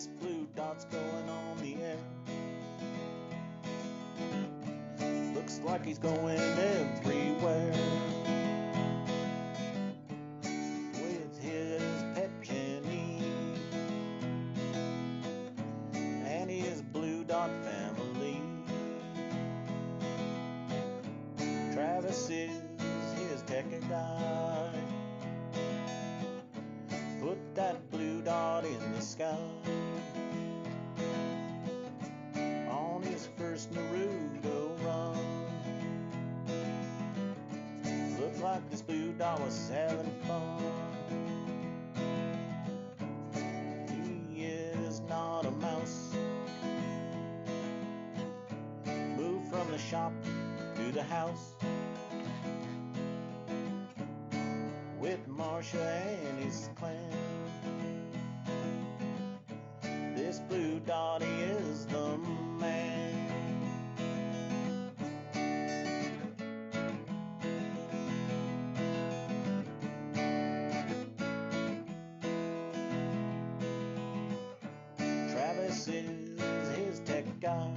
this blue dot's going on the air. Looks like he's going everywhere. With his pet Jenny and his blue dot family. Travis is his tech guy. Put that blue dot in the sky. On his first Naruto run. Looked like this blue dot was having fun. He is not a mouse. Moved from the shop to the house with Marsha and his clan. This blue dot is the man. Travis is his tech guy.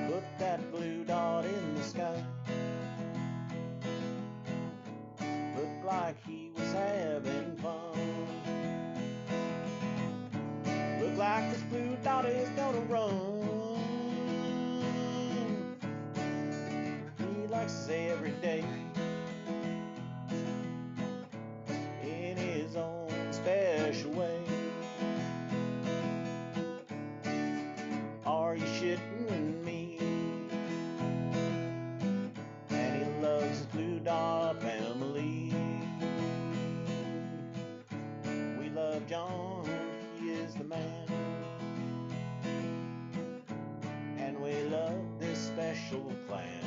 Put that blue dot in the sky. Looked like he was having fun. Looked like this blue dot is gonna run. He likes to say every day in his own special way. Are you shitting me? And he loves his blue dot family. We love John, he is the man. And we love this special clan.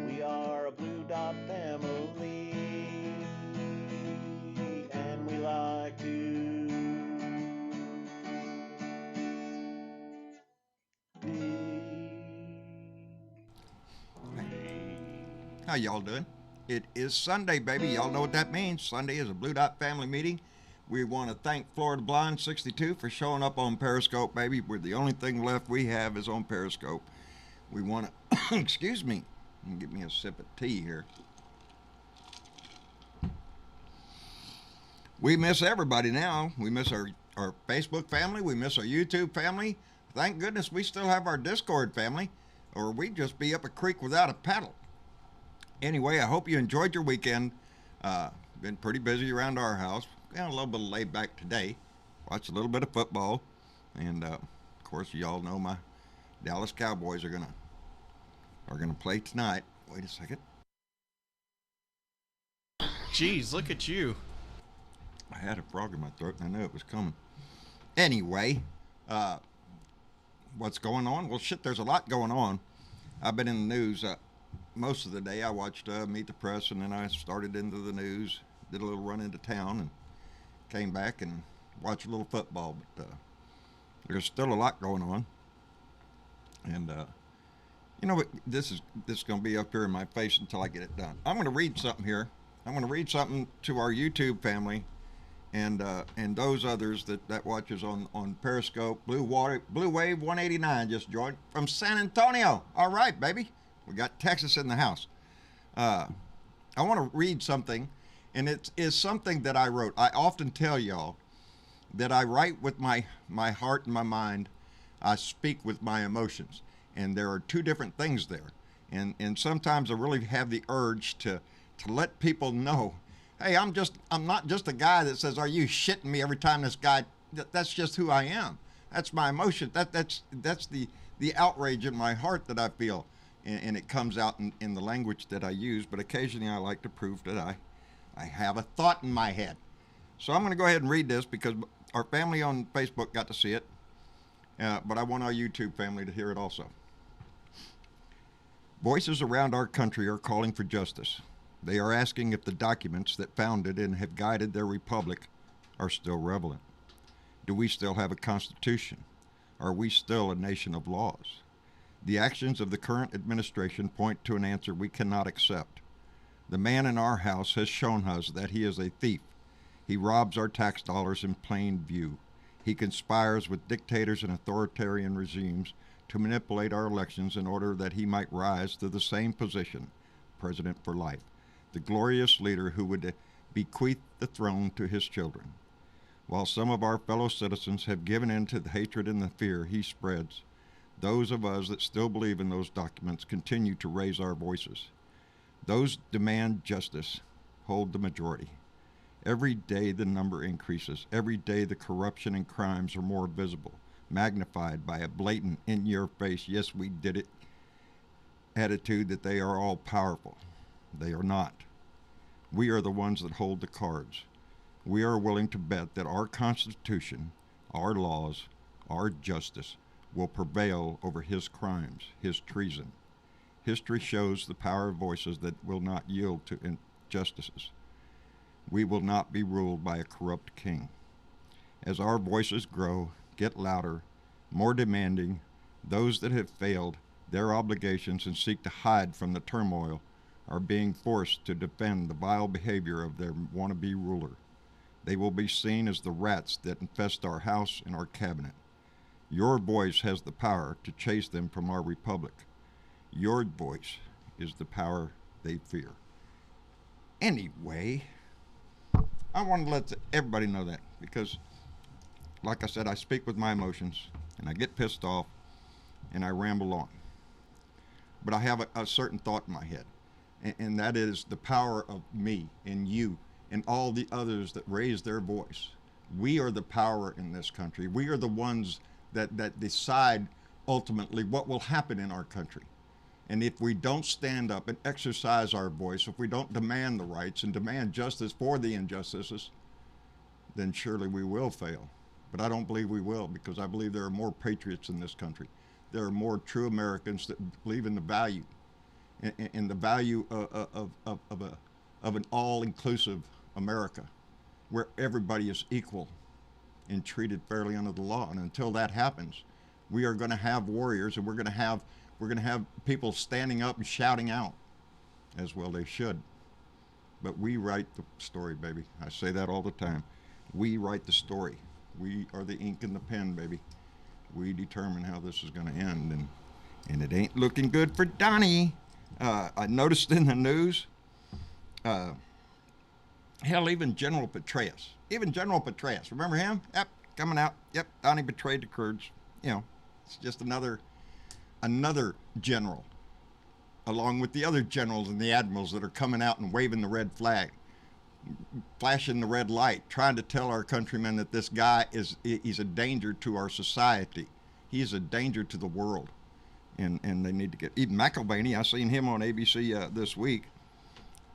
We are a blue dot family. And we like to How y'all doing? It is Sunday, baby. Y'all know what that means. Sunday is a Blue Dot family meeting. We want to thank Florida Blind 62 for showing up on Periscope, baby. We're the only thing left we have is on Periscope. We want to, excuse me, give me a sip of tea here. We miss everybody now. We miss our Facebook family. We miss our YouTube family. Thank goodness we still have our Discord family, or we'd just be up a creek without a paddle. Anyway, I hope you enjoyed your weekend. Been pretty busy around our house. Got a little bit of laid back today. Watched a little bit of football. And, of course, y'all know my Dallas Cowboys are gonna play tonight. Wait a second. Jeez, look at you. I had a frog in my throat and I knew it was coming. Anyway, what's going on? Well, shit, there's a lot going on. I've been in the news most of the day. I watched Meet the Press, and then I started into the news, did a little run into town, and came back and watched a little football. But there's still a lot going on. And, you know what? This is going to be up here in my face until I get it done. I'm going to read something here. I'm going to read something to our YouTube family and those others that watches on Periscope. Blue Wave 189 just joined from San Antonio. All right, baby. We got Texas in the house. I want to read something, and it is something that I wrote. I often tell y'all that I write with my heart and my mind. I speak with my emotions, and there are two different things there. And sometimes I really have the urge to let people know, hey, I'm not just a guy that says, are you shitting me every time this guy, that's just who I am. That's my emotion. That's the outrage in my heart that I feel. And it comes out in the language that I use, but occasionally I like to prove that I have a thought in my head. So I'm going to go ahead and read this because our family on Facebook got to see it, but I want our YouTube family to hear it also. Voices around our country are calling for justice. They are asking if the documents that founded and have guided their republic are still relevant. Do we still have a constitution? Are we still a nation of laws? The actions of the current administration point to an answer we cannot accept. The man in our house has shown us that he is a thief, He robs our tax dollars in plain view. He conspires with dictators and authoritarian regimes to manipulate our elections in order that he might rise to the same position, president for life, the glorious leader who would bequeath the throne to his children. While some of our fellow citizens have given in to the hatred and the fear he spreads, those of us that still believe in those documents continue to raise our voices. Those demand justice hold the majority. Every day the number increases. Every day the corruption and crimes are more visible, magnified by a blatant, in-your-face, yes, we did it attitude that they are all powerful. They are not. We are the ones that hold the cards. We are willing to bet that our Constitution, our laws, our justice will prevail over his crimes, his treason. History shows the power of voices that will not yield to injustices. We will not be ruled by a corrupt king. As our voices grow, get louder, more demanding, those that have failed their obligations and seek to hide from the turmoil are being forced to defend the vile behavior of their wannabe ruler. They will be seen as the rats that infest our House and our cabinet. Your voice has the power to chase them from our republic. Your voice is the power they fear. Anyway, I want to let everybody know that because, like I said, I speak with my emotions and I get pissed off and I ramble on. But I have a certain thought in my head, and that is the power of me and you and all the others that raise their voice. We are the power in this country. We are the ones that decide ultimately what will happen in our country. And if we don't stand up and exercise our voice, if we don't demand the rights and demand justice for the injustices, then surely we will fail. But I don't believe we will, because I believe there are more patriots in this country. There are more true Americans that believe in the value, in the value of an all-inclusive America, where everybody is equal and treated fairly under the law. And until that happens, we are going to have warriors, and we're going to have people standing up and shouting out, as well they should. But we write the story, baby. I say that all the time. We write the story. We are the ink and the pen, baby. We determine how this is going to end, and it ain't looking good for Donnie. I noticed in the news, hell, even General Petraeus, remember him? Yep, coming out. Yep, Donnie betrayed the Kurds. You know, it's just another general, along with the other generals and the admirals that are coming out and waving the red flag, flashing the red light, trying to tell our countrymen that this guy he's a danger to our society. He's a danger to the world. And they need to get, even McElvaney, I seen him on ABC this week.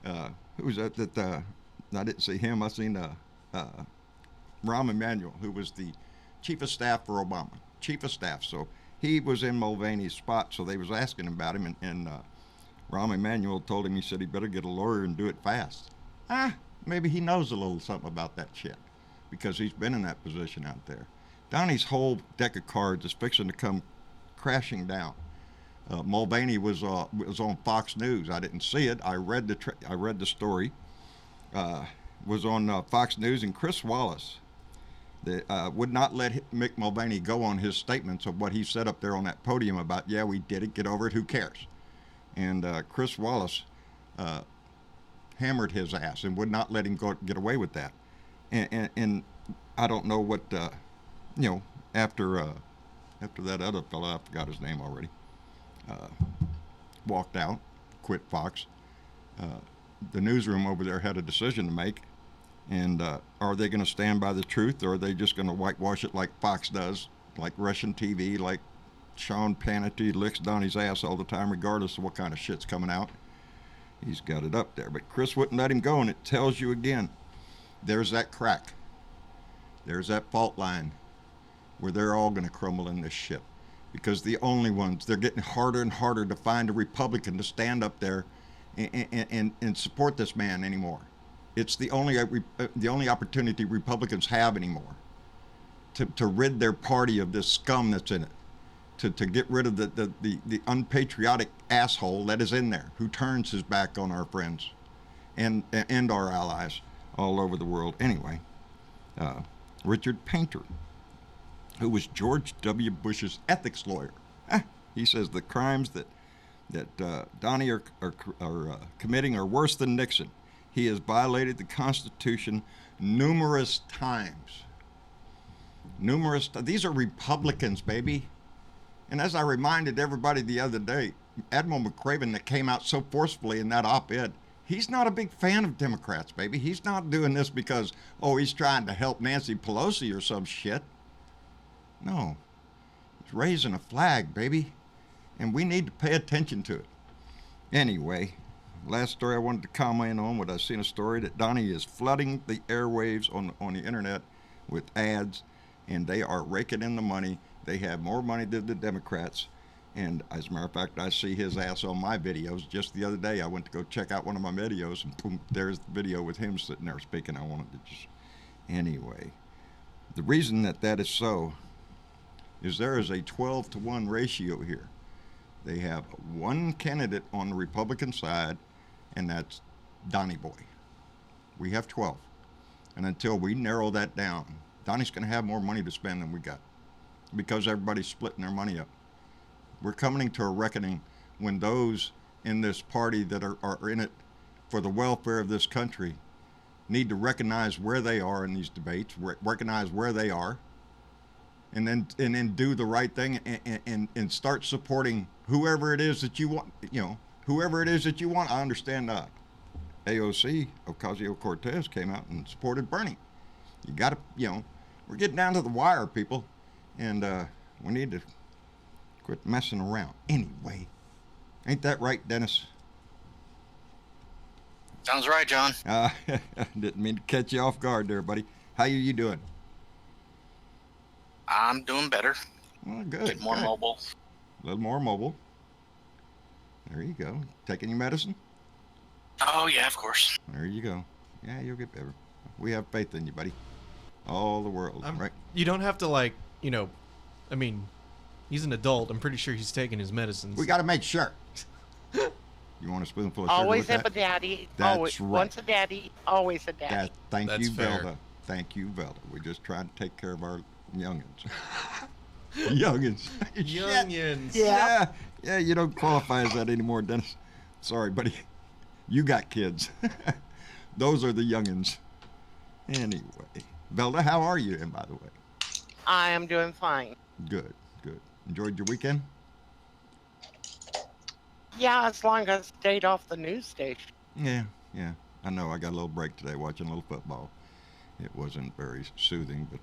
Who was that I didn't see him. I seen Rahm Emanuel, who was the chief of staff for Obama. Chief of staff. So he was in Mulvaney's spot, so they was asking about him, and Rahm Emanuel told him, he said he better get a lawyer and do it fast. Maybe he knows a little something about that shit, because he's been in that position out there. Donnie's whole deck of cards is fixing to come crashing down. Mulvaney was on Fox News. I didn't see it. I read the story. Was on Fox News, and Chris Wallace would not let Mick Mulvaney go on his statements of what he said up there on that podium about, yeah, we did it, get over it, who cares? And Chris Wallace hammered his ass and would not let him get away with that. And I don't know what, after that other fellow, I forgot his name already, walked out, quit Fox, the newsroom over there had a decision to make. And are they going to stand by the truth, or are they just going to whitewash it like Fox does, like Russian TV, like Sean Hannity licks Donnie's ass all the time, regardless of what kind of shit's coming out? He's got it up there. But Chris wouldn't let him go, and it tells you again, there's that crack. There's that fault line where they're all going to crumble in this shit. Because the only ones, they're getting harder and harder to find a Republican to stand up there and support this man anymore. It's the only opportunity Republicans have anymore to rid their party of this scum that's in it, to get rid of the unpatriotic asshole that is in there, who turns his back on our friends and our allies. all over the world. Anyway, Richard Painter, who was George W. Bush's ethics lawyer. He says the crimes that Donnie are committing are worse than Nixon. He has violated the Constitution numerous times. These are Republicans, baby. And as I reminded everybody the other day, Admiral McCraven, that came out so forcefully in that op-ed, he's not a big fan of Democrats, baby. He's not doing this because, he's trying to help Nancy Pelosi or some shit. No. He's raising a flag, baby. And we need to pay attention to it. Anyway, last story I wanted to comment on was I seen a story that Donnie is flooding the airwaves on the internet with ads, and they are raking in the money. They have more money than the Democrats. And as a matter of fact, I see his ass on my videos. Just the other day, I went to go check out one of my videos, and boom, there's the video with him sitting there speaking. I wanted to just... Anyway, the reason that is so is there is a 12-to-1 ratio here. They have one candidate on the Republican side, and that's Donnie Boy. We have 12. And until we narrow that down, Donnie's going to have more money to spend than we got because everybody's splitting their money up. We're coming to a reckoning when those in this party that are in it for the welfare of this country need to recognize where they are in these debates, recognize where they are, and then do the right thing and start supporting whoever it is that you want. Whoever it is that you want. I understand AOC, Ocasio-Cortez, came out and supported Bernie. You got to, we're getting down to the wire, people, and we need to quit messing around. Anyway, ain't that right, Dennis? Sounds right, John. Didn't mean to catch you off guard there, buddy. How are you doing? I'm doing better. Well, good. Get more mobile. A little more mobile. There you go. Taking your medicine? Oh, yeah, of course. There you go. Yeah, you'll get better. We have faith in you, buddy. All the world, right? You don't have to, he's an adult. I'm pretty sure he's taking his medicines. We got to make sure. You want a spoonful of sugar Always with have that? a daddy. That's always, right. Once a daddy, always a daddy. Thank That's you, fair. Velda. Thank you, Velda. We're just trying to take care of our youngins. Youngins. Youngins. Yeah, you don't qualify as that anymore, Dennis. Sorry, buddy. You got kids. Those are the youngins. Anyway. Velda, how are you, and by the way? I am doing fine. Good. Enjoyed your weekend? Yeah, as long as I stayed off the news station. Yeah. I know. I got a little break today watching a little football. It wasn't very soothing, but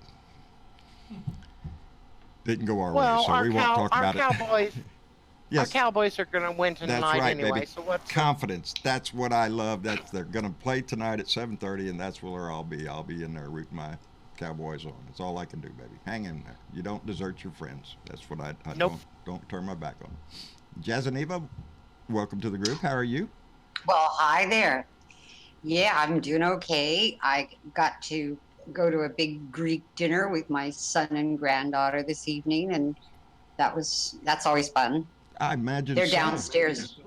didn't go our way, so we won't talk about Cowboys, it. Yes. Our Cowboys are going to win tonight That's right, anyway. baby. So what's Confidence. That's what I love. They're going to play tonight at 7:30, and that's where I'll be. I'll be in there rooting my Cowboys on. That's all I can do, baby. Hang in there. You don't desert your friends. That's what I Nope. don't turn my back on. Jazaniva, welcome to the group. How are you? Well, hi there. Yeah, I'm doing okay. I got to go to a big Greek dinner with my son and granddaughter this evening, and that's always fun. I imagine They're so. downstairs.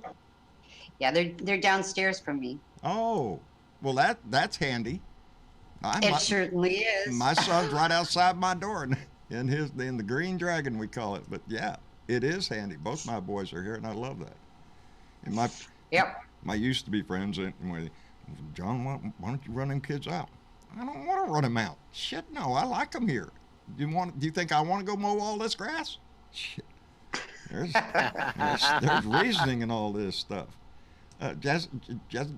Yeah, they're downstairs from me. Oh, well, that's handy. It certainly is. My son's right outside my door, in the Green Dragon, we call it. But yeah, it is handy. Both my boys are here, and I love that. And my used to be friends, and John, why don't you run them kids out? I don't want to run them out. Shit, no, I like them here. Do you think I want to go mow all this grass? Shit. There's reasoning in all this stuff.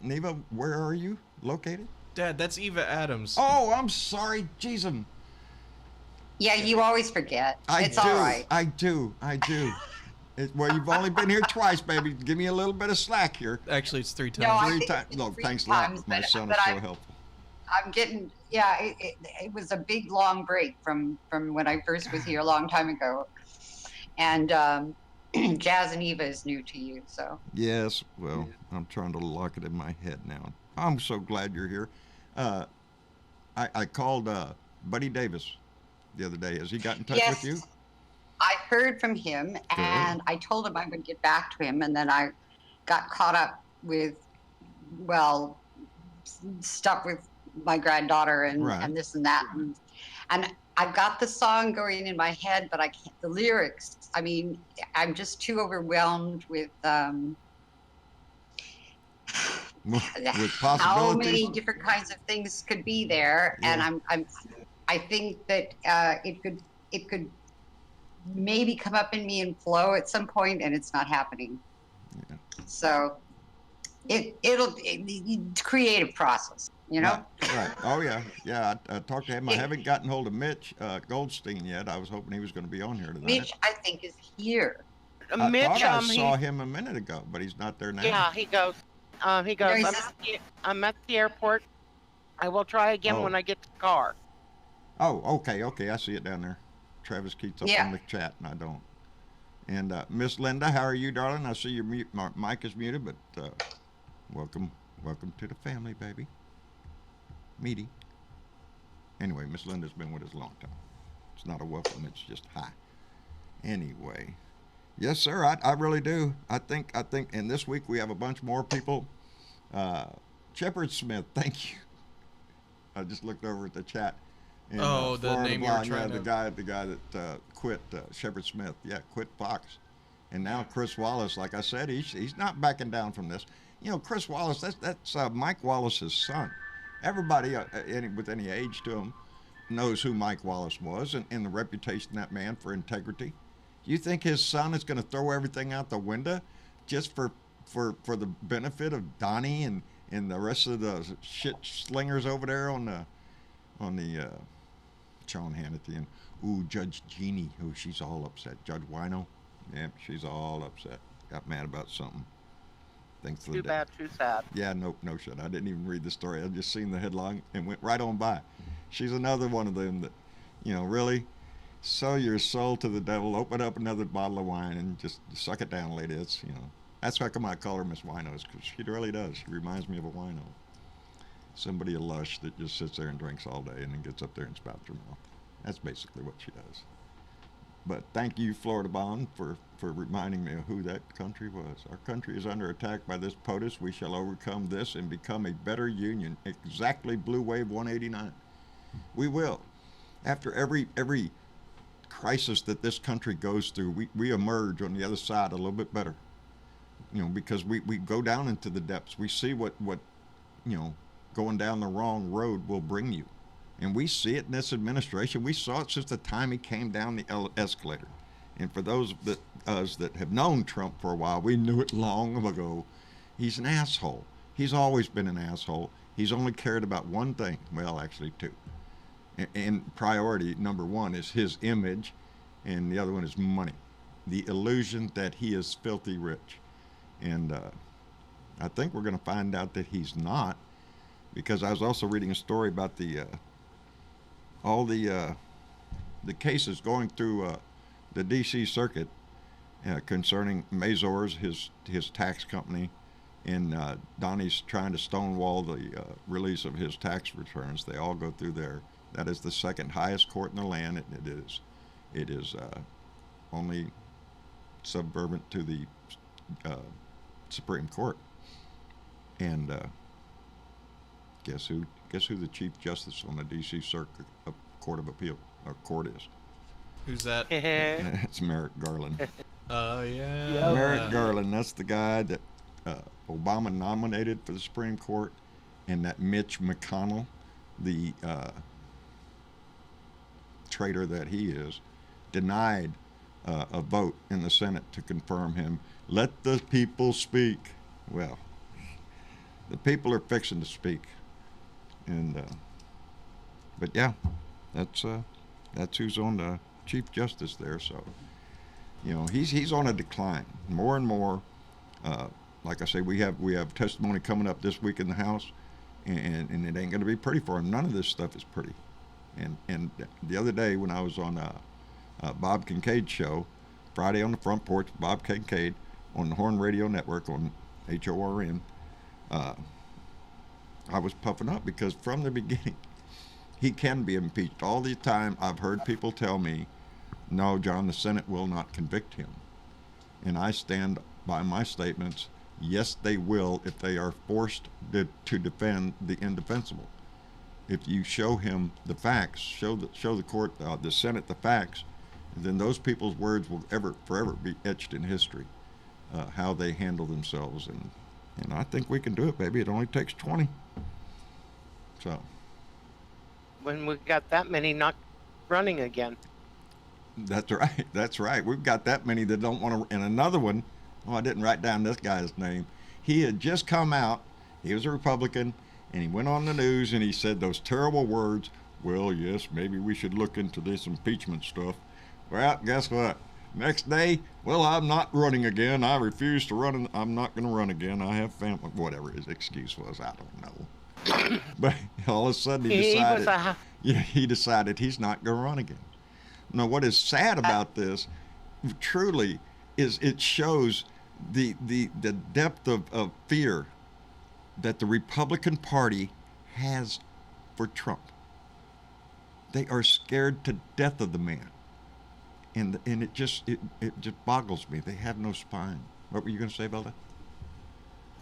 Neva, where are you located? Dad, that's Eva Adams. Oh, I'm sorry. Jeez, Yeah, you always forget. It's do. all right. I do. Well, you've only been here twice, baby. Give me a little bit of slack here. Actually, it's 3 times. No, I 3 think times. it's Look, 3 thanks a times, lot. My but- son but is so I'm- helpful. I'm getting, it was a big, long break from when I first was here a long time ago. And Jazz and Eva is new to you, so. Yes, well, I'm trying to lock it in my head now. I'm so glad you're here. I called Buddy Davis the other day. Has he got in touch with you? I heard from him, and I told him I would get back to him, and then I got caught up with, stuff with my granddaughter and, Right. and this and that. And I've got the song going in my head, but I can't, the lyrics, I mean, I'm just too overwhelmed with With how many possibilities. different kinds of things could be there. Yeah. And I think that it could maybe come up in me and flow at some point, and it's not happening. Yeah. So it'll creative process, you know. Right. Oh yeah. Yeah. I talked to him. I haven't gotten hold of Mitch Goldstein yet. I was hoping he was going to be on here tonight. Mitch, I think, is here. Mitch, I thought I he- saw him a minute ago, but he's not there now. Yeah, he goes. He goes. There he I'm at the airport. I will try again Oh. when I get to the car. Oh, okay. I see it down there. Travis Keats up Yeah. on the chat, and I don't. And Miss Linda, how are you, darling? I see your mic is muted, but welcome to the family, baby. Meaty. Anyway, Miss Linda's been with us a long time. It's not a welcome; it's just hi. Anyway, yes, sir. I really do. I think, and this week we have a bunch more people. Shepard Smith, thank you. I just looked over at the chat. And, Oh, the Florida name you were Blonde, trying yeah, to- the guy that quit, Shepard Smith, yeah, quit Fox, and now Chris Wallace. Like I said, he's not backing down from this. You know, Chris Wallace, that's Mike Wallace's son. Everybody with any age to him knows who Mike Wallace was and the reputation of that man for integrity. You think his son is going to throw everything out the window just for the benefit of Donnie and the rest of the shit slingers over there on the Sean Hannity and Judge Jeannie, she's all upset. Judge Wino, yeah, she's all upset. Got mad about something. Thanks for Too the bad, too sad. Yeah, no shit. I didn't even read the story. I just seen the headline and went right on by. She's another one of them that, really sell your soul to the devil, open up another bottle of wine and just suck it down, lady. It's, that's why I call her Miss Winos, because she really does. She reminds me of a wino. Somebody a lush that just sits there and drinks all day and then gets up there and spouts her mouth. That's basically what she does. But thank you, Florida Bond, for reminding me of who that country was. Our country is under attack by this POTUS. We shall overcome this and become a better union. Exactly, Blue Wave 189. We will. After every crisis that this country goes through, we emerge on the other side a little bit better. Because we go down into the depths. We see what going down the wrong road will bring you. And we see it in this administration. We saw it since the time he came down the escalator. And for those of us that have known Trump for a while, we knew it long ago. He's an asshole. He's always been an asshole. He's only cared about one thing. Well, actually two. And priority number one is his image, and the other one is money. The illusion that he is filthy rich. And I think we're going to find out that he's not, because I was also reading a story about all the cases going through the D.C. Circuit concerning Mazors, his tax company, and Donnie's trying to stonewall the release of his tax returns. They all go through there. That is the second highest court in the land. It is only subservient to the Supreme Court. And guess who the Chief Justice on the D.C. Circuit Court of Appeal or court is? Who's that? It's Merrick Garland. Oh, yeah. Merrick Garland, that's the guy that Obama nominated for the Supreme Court, and that Mitch McConnell, the traitor that he is, denied a vote in the Senate to confirm him. Let the people speak. Well, the people are fixing to speak. And but yeah, that's who's on the Chief Justice there. So he's on a decline more and more. Like I say, we have testimony coming up this week in the House, and it ain't going to be pretty for him. None of this stuff is pretty. And the other day when I was on Bob Kincaid's show, Friday on the Front Porch, Bob Kincaid on the Horn Radio Network on HORN, I was puffing up because from the beginning, he can be impeached. All the time I've heard people tell me, no, John, the Senate will not convict him. And I stand by my statements. Yes, they will if they are forced to defend the indefensible. if you show him the facts, show the court, the Senate the facts, then those people's words will forever be etched in history. How they handle themselves, and I think we can do it, baby. It only takes 20. So. When we got that many not running again. That's right. That's right. We've got that many that don't want to. And another one, I didn't write down this guy's name. He had just come out. He was a Republican, and he went on the news and he said those terrible words. Well, yes, maybe we should look into this impeachment stuff. Well, guess what? Next day, well, I'm not running again. I refuse to run. I'm not going to run again. I have family. Whatever his excuse was, I don't know. But all of a sudden he decided he's not going to run again. Now, what is sad about this, truly, is it shows the depth of fear that the Republican Party has for Trump. They are scared to death of the man. And it just boggles me. They have no spine. What were you going to say, Velda?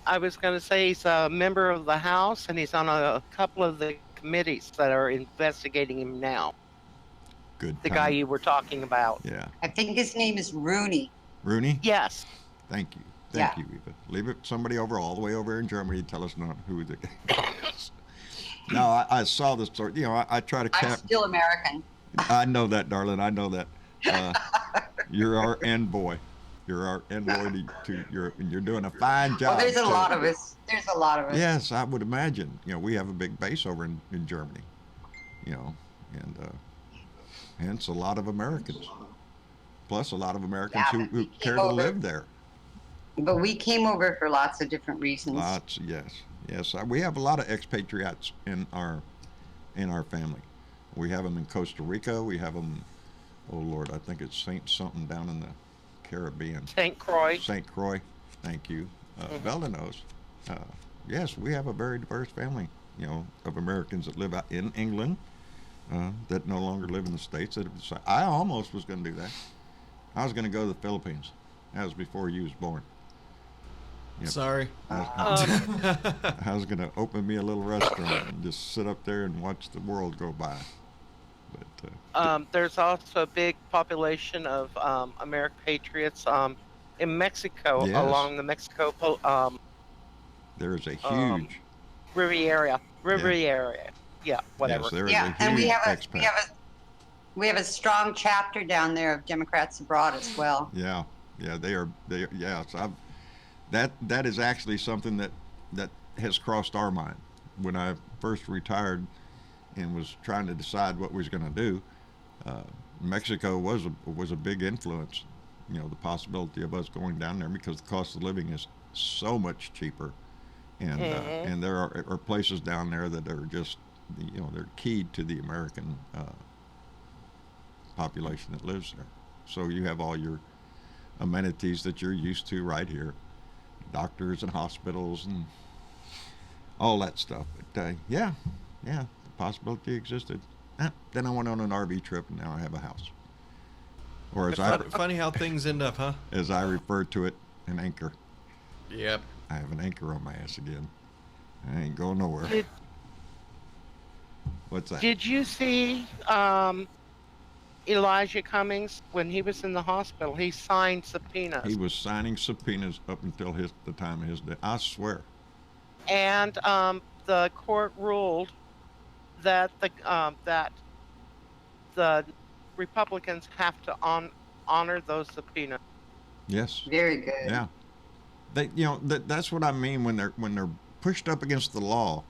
I was going to say he's a member of the House, and he's on a couple of the committees that are investigating him now. Good. The guy you were talking about. Yeah. I think his name is Rooney. Rooney? Yes. Thank you. Thank you, Eva. Leave it somebody all the way over in Germany to tell us not who the guy is. No, I saw the story. You know, I try to I'm still American. I know that, darling. I know that. You're our envoy. You're our envoy you're doing a fine job. Well, there's a lot of us. There's a lot of us. Yes, I would imagine. You know, we have a big base over in Germany. You know, and hence a lot of Americans. Plus a lot of Americans who care to live there. But we came over for lots of different reasons. Lots, yes. We have a lot of expatriates in our family. We have them in Costa Rica. We have them. Oh Lord, I think it's Saint something down in the Caribbean. St. Croix. St. Croix. Thank you. Velda knows. Yes, we have a very diverse family. You know, of Americans that live out in England, that no longer live in the States. I almost was going to do that. I was going to go to the Philippines. That was before you was born. Yep. Sorry. I was going to open me a little restaurant and just sit up there and watch the world go by. But there's also a big population of American patriots in Mexico, along the Mexico there is a huge Riviera. Yeah, whatever. Yes, there is yeah, a huge and we have a strong chapter down there of Democrats abroad as well. Yeah, they are. Yeah, so that is actually something that has crossed our mind. When I first retired and was trying to decide what we was going to do, Mexico was a big influence. You know, the possibility of us going down there because the cost of living is so much cheaper, and there are places down there that are just, you know, they're keyed to the American population that lives there. So you have all your amenities that you're used to right here, doctors and hospitals and all that stuff. But yeah, the possibility existed. Then I went on an RV trip, and now I have a house. Or funny how things end up, huh? As I refer to it, an anchor. Yep. I have an anchor on my ass again. I ain't going nowhere. What's that? Did you see Elijah Cummings when he was in the hospital? He signed subpoenas. He was signing subpoenas up until the time of his death. I swear. And the court ruled that the Republicans have to honor those subpoenas. Yes. Very good. Yeah. That's what I mean when they're pushed up against the law,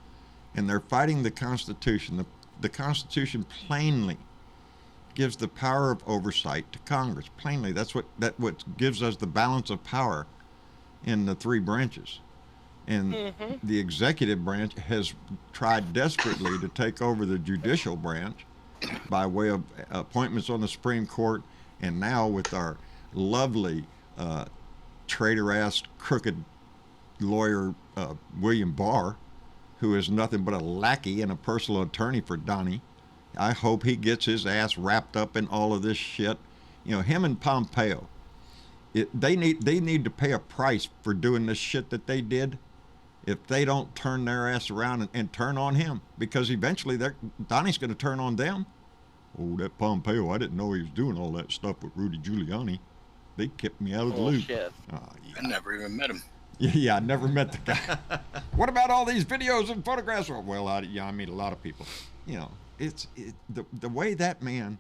and they're fighting the Constitution. The Constitution plainly gives the power of oversight to Congress. Plainly, that's what gives us the balance of power in the three branches. And the executive branch has tried desperately to take over the judicial branch by way of appointments on the Supreme Court, and now with our lovely traitor-ass, crooked lawyer William Barr, who is nothing but a lackey and a personal attorney for Donnie. I hope he gets his ass wrapped up in all of this shit. You know, him and Pompeo, they need to pay a price for doing this shit that they did. if they don't turn their ass around and turn on him, because eventually Donnie's going to turn on them. Oh, that Pompeo, I didn't know he was doing all that stuff with Rudy Giuliani. They kept me out of the loop. Bullshit. Yeah. I never even met him. Yeah, I never met the guy. What about all these videos and photographs? Well, I meet a lot of people. You know, the way that man,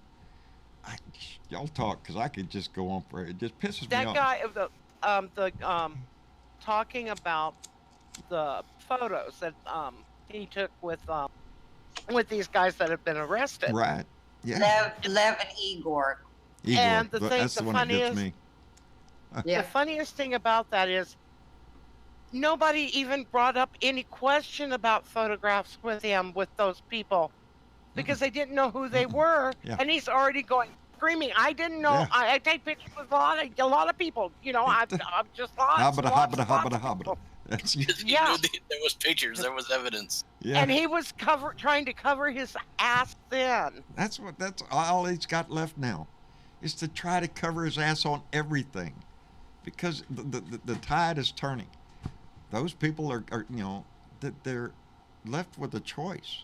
y'all talk, because I could just go on for it. It just pisses me off. That guy, talking about the photos that he took with these guys that have been arrested. Right. Yeah. Lev and Igor. And That's the one that gets me. Yeah. The funniest thing about that is nobody even brought up any question about photographs with him with those people because they didn't know who they were. Yeah. And he's already screaming, I didn't know. Yeah. I take pictures with a lot of people. You know, I'm just lots. Hobbita. That's You Yeah. knew there was pictures. There was evidence. yeah. And he was trying to cover his ass then. That's all he's got left now, is to try to cover his ass on everything, because the tide is turning. Those people are that they're left with a choice.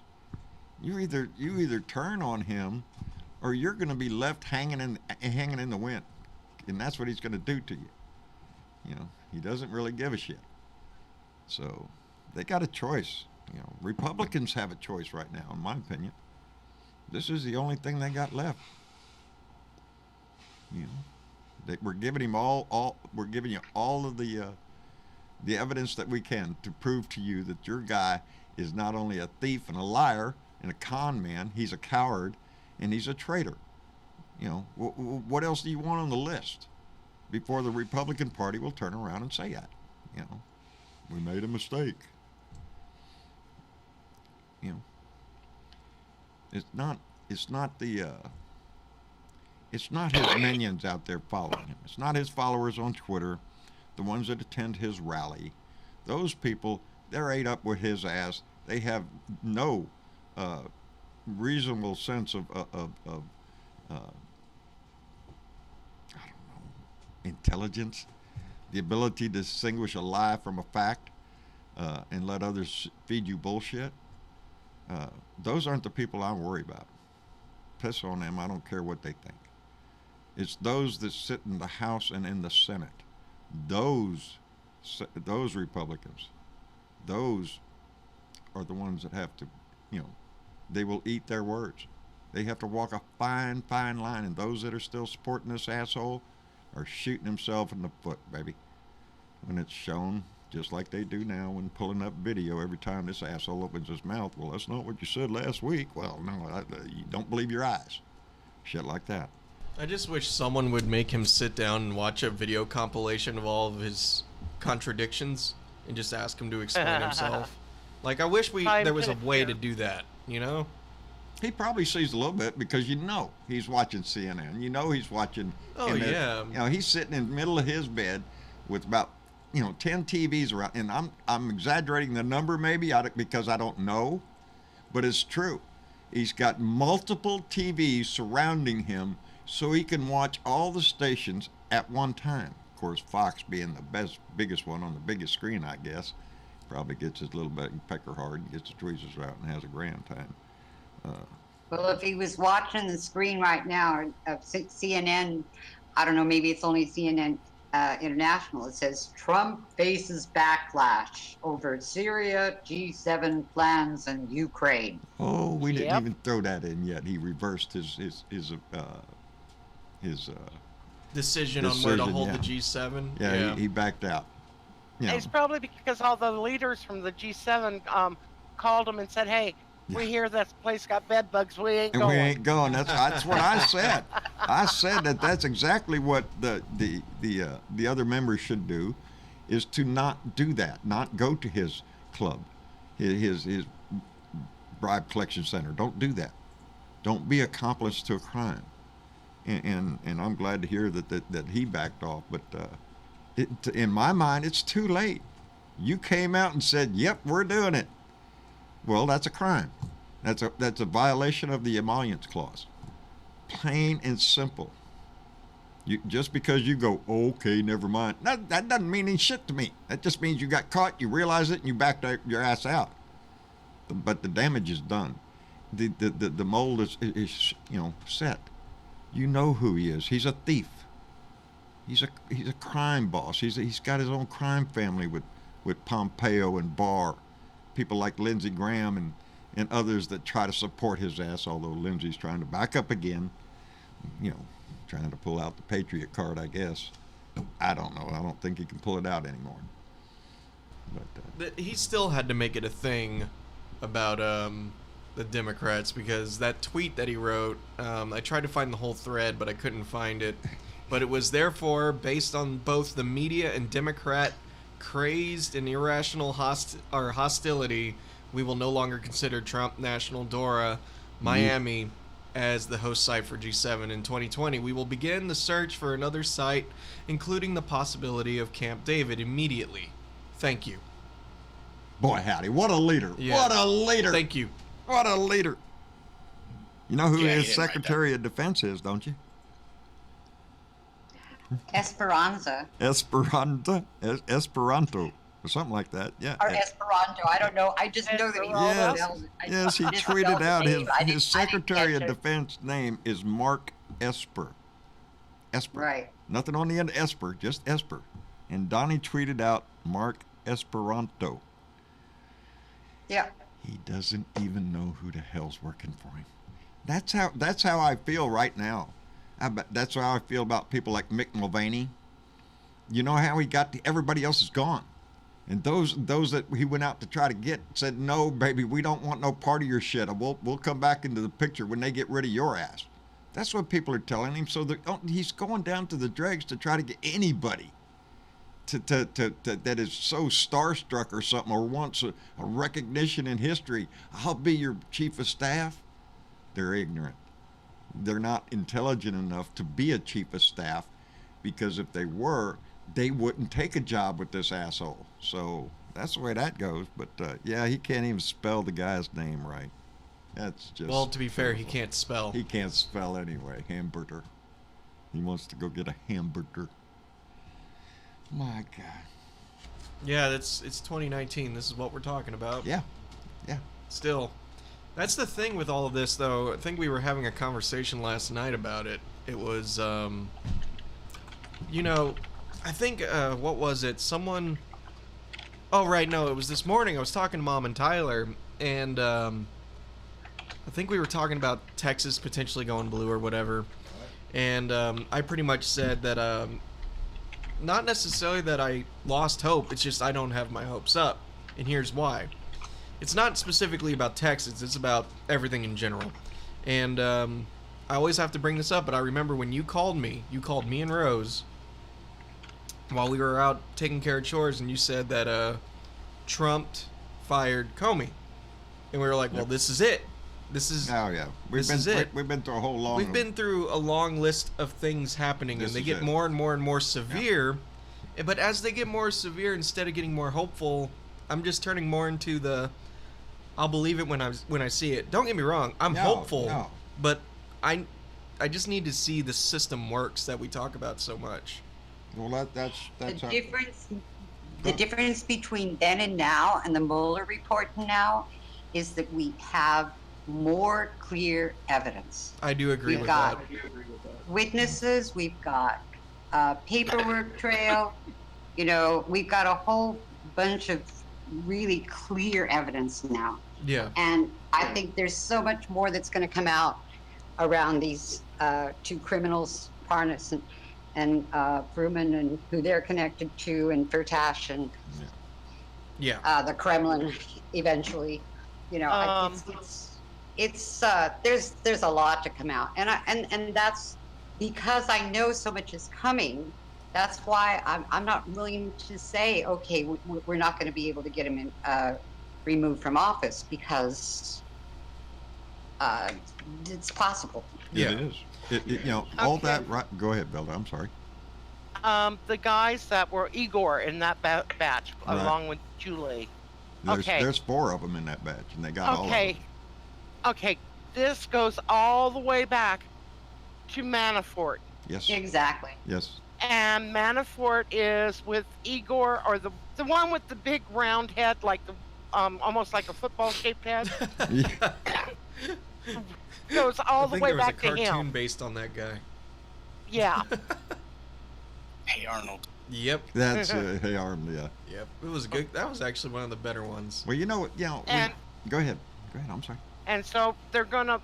You either turn on him, or you're going to be left hanging in the wind, and that's what he's going to do to you. You know, he doesn't really give a shit. So they got a choice. You know, Republicans have a choice right now, in my opinion. This is the only thing they got left. You know, we're giving him we're giving you all of the evidence that we can to prove to you that your guy is not only a thief and a liar and a con man, he's a coward and he's a traitor. You know, what else do you want on the list before the Republican Party will turn around and say that? You know, we made a mistake. You know, it's not his minions out there following him. It's not his followers on Twitter, the ones that attend his rally. Those people, they're ate up with his ass. They have no reasonable sense of I don't know, intelligence, the ability to distinguish a lie from a fact, and let others feed you bullshit. Those aren't the people I worry about. Piss on them. I don't care what they think. It's those that sit in the House and in the Senate. Those Republicans, those are the ones that have to, they will eat their words. They have to walk a fine, fine line. And those that are still supporting this asshole are shooting himself in the foot, baby. When it's shown, just like they do now when pulling up video every time this asshole opens his mouth. Well, that's not what you said last week. Well, no, you don't believe your eyes. Shit like that. I just wish someone would make him sit down and watch a video compilation of all of his contradictions and just ask him to explain himself. Like, I wish there was a way to do that, you know? He probably sees a little bit because he's watching CNN. He's watching. Oh, yeah. He's sitting in the middle of his bed with about 10 TVs around, and I'm exaggerating the number maybe because I don't know, but it's true. He's got multiple TVs surrounding him so he can watch all the stations at one time. Of course, Fox being the biggest one on the biggest screen, I guess, probably gets his little bit pecker hard and gets the tweezers out and has a grand time. Well, if he was watching the screen right now of CNN, I don't know, maybe it's only CNN International. It says Trump faces backlash over Syria, G7 plans, and Ukraine. Oh, we didn't even throw that in yet. He reversed his decision on where to hold the G7. Yeah. He backed out. It's probably because all the leaders from the G7 called him and said, "Hey, we hear this place got bed bugs. We ain't going." We ain't going. That's what I said. I said that's exactly what the other members should do, is to not do that. Not go to his club, his bribe collection center. Don't do that. Don't be accomplice to a crime. And I'm glad to hear that he backed off. But in my mind, it's too late. You came out and said, "Yep, we're doing it." Well, that's a crime. That's a violation of the emollients clause. Plain and simple. Just because you go, okay, never mind, that doesn't mean any shit to me. That just means you got caught, you realize it, and you backed your ass out. But the damage is done. The mold is set. You know who he is. He's a thief. He's a crime boss. He's got his own crime family with Pompeo and Barr, people like Lindsey Graham and others that try to support his ass. Although Lindsey's trying to back up again, trying to pull out the Patriot card, I guess. I don't know. I don't think he can pull it out anymore. But he still had to make it a thing about the Democrats, because that tweet that he wrote, I tried to find the whole thread, but I couldn't find it. But it was therefore based on both the media and Democrat crazed and irrational hostility. We will no longer consider Trump, National, Dora, Miami as the host site for G7 in 2020. We will begin the search for another site, including the possibility of Camp David, immediately. Thank you. Boy, howdy, what a leader. Yeah. What a leader. Thank you. What a leader. You know who Yeah, he his didn't write Secretary of Defense is, don't you? Esperanza. Esperanto, or something like that. Yeah. Or Esperanto. I don't know. I just know that he Yes, he tweeted out his Secretary of Defense name is Mark Esper. Esper. Right. Nothing on the end of Esper, just Esper. And Donnie tweeted out Mark Esperanto. Yeah. He doesn't even know who the hell's working for him. That's how I feel right now. That's how I feel about people like Mick Mulvaney. You know how he got everybody else is gone. And those that he went out to try to get said, no, baby, we don't want no part of your shit. We'll come back into the picture when they get rid of your ass. That's what people are telling him. So he's going down to the dregs to try to get anybody to that is so starstruck or something, or wants a recognition in history. I'll be your chief of staff. They're ignorant. They're not intelligent enough to be a chief of staff, because if they were, they wouldn't take a job with this asshole. So that's the way that goes. But yeah, he can't even spell the guy's name right. That's just... Well, to be fair, he can't spell. He can't spell anyway. Hamburger. He wants to go get a hamburger. My God. Yeah, it's 2019. This is what we're talking about. Yeah. Still, that's the thing with all of this, though. I think we were having a conversation last night about it. It was, I think, what was it? Someone... Oh, right, no, it was this morning. I was talking to Mom and Tyler, and I think we were talking about Texas potentially going blue or whatever. And I pretty much said that... not necessarily that I lost hope, it's just I don't have my hopes up. And here's why. It's not specifically about Texas, it's about everything in general. And I always have to bring this up, but I remember when you called me and Rose, while we were out taking care of chores, and you said that Trump fired Comey. And we were like, well, this is it. This is... Oh, yeah. We've been through a whole long... We've been through a long list of things happening, and they get more and more and more severe. Yeah. But as they get more severe, instead of getting more hopeful, I'm just turning more into the... I'll believe it when I see it. Don't get me wrong. I'm hopeful, but I just need to see the system works that we talk about so much. Well, that's the difference between then and now, and the Mueller report now, is that we have more clear evidence. I do agree with that. We've got witnesses, we've got paperwork trail, we've got a whole bunch of really clear evidence now. Yeah. And I think there's so much more that's going to come out around these two criminals, Parnas and Fruman, and who they're connected to, and Firtash, and the Kremlin eventually. It's there's a lot to come out, and that's because I know so much is coming. That's why I'm not willing to say, okay, we're not going to be able to get him removed from office, because it's possible. Yeah, it is. All that. Right. Go ahead, Belda. I'm sorry. The guys that were Igor in that batch, along with Julie. There's 4 of them in that batch, and they got all of them. Okay, this goes all the way back to Manafort. Yes. Exactly. Yes. And Manafort is with Igor, or the one with the big round head, like the almost like a football shaped head. Yeah. Goes all I the think way there was a back to cartoon him. based on that guy. Yeah. Hey Arnold. Yep. That's Hey Arnold. Yeah. Yep. It was good. That was actually one of the better ones. Well, you know what? And- go ahead. Go ahead. I'm sorry. And so they're gonna,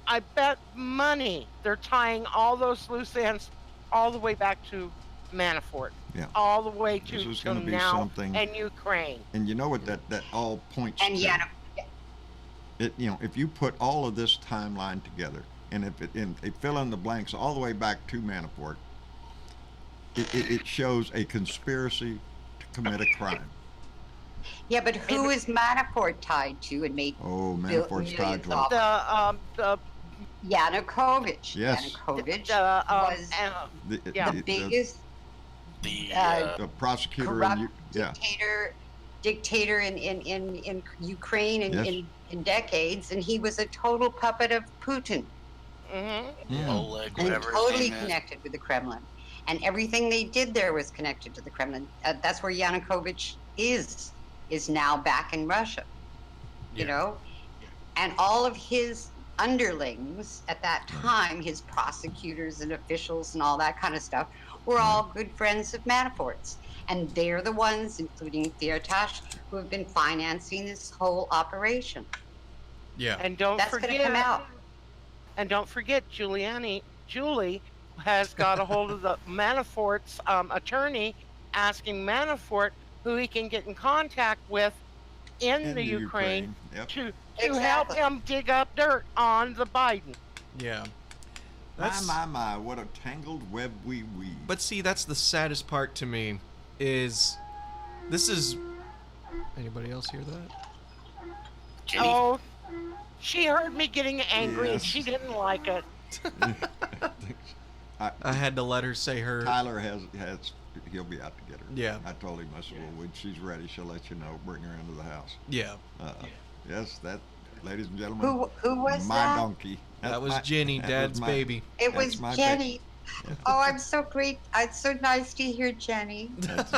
I bet money they're tying all those loose ends all the way back to Manafort. Yeah. All the way This to is gonna be now something- and Ukraine. And you know what that all points And to? Yanukovych. If you put all of this timeline together, and if they fill in the blanks all the way back to Manafort, it shows a conspiracy to commit a crime. Yeah, but who is Manafort tied to and made Oh, Manafort's tied to millions The Yanukovych? Yes. Yanukovych was the biggest the prosecutor corrupt in dictator in Ukraine Yes. in decades, and he was a total puppet of Putin Oleg, and whatever his totally name is. connected with the Kremlin. And everything they did there was connected to the Kremlin. That's where Yanukovych is now back in Russia. You know, and all of his underlings at that time, his prosecutors and officials and all that kind of stuff, were all good friends of Manafort's. And they're the ones, including Firtash, who have been financing this whole operation. Yeah. and don't That's going to forget come out. and don't forget Julie has got a hold of the Manafort's attorney, asking Manafort who he can get in contact with in the Ukraine Yep. to Exactly. help him dig up dirt on the Biden. Yeah. My, what a tangled web we weave. But see, that's the saddest part to me. Is this is anybody else hear that? Jenny. Oh, she heard me getting angry and Yes. she didn't like it. I had to let her say her. Tyler has he'll be out to get her. Yeah. I told him, I said, well, when she's ready, she'll let you know. Bring her into the house. Yeah. Yes, that, ladies and gentlemen, Who was my that? donkey. That was Jenny, that Dad's was my- baby. It That's was my Jenny. Oh, I'm so great. It's so nice to hear Jenny.